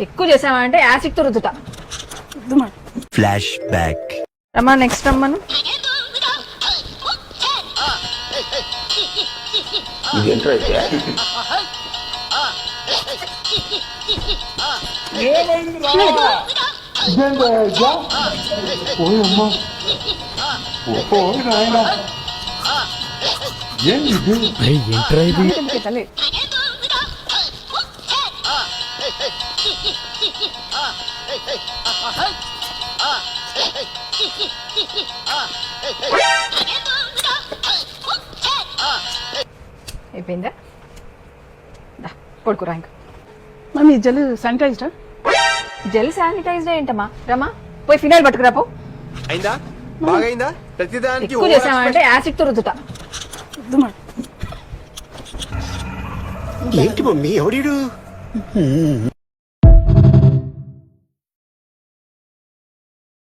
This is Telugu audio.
ఎక్కువ చేసామంటే యాసిడ్ తో రుద్దుతా. Flash back. రమ్మా నెక్స్ట్ రమ్మను. తల్లి అయిపోయిందా? పడుకురా ఇంకా. మమ్మీ జెల్ శానిటైజ్డా? జెల్ శానిటైజ్డ్ ఏంటమ్మా? రమ్మా పోయి ఫినాయిల్ పట్టుకురాపో. అయిందా? బాగైందా? ప్రతిదానికి ఎక్కువ చేసామంటే యాసిడ్ తో రుద్దుతా. ఏంటి మమ్మీ ఎవడు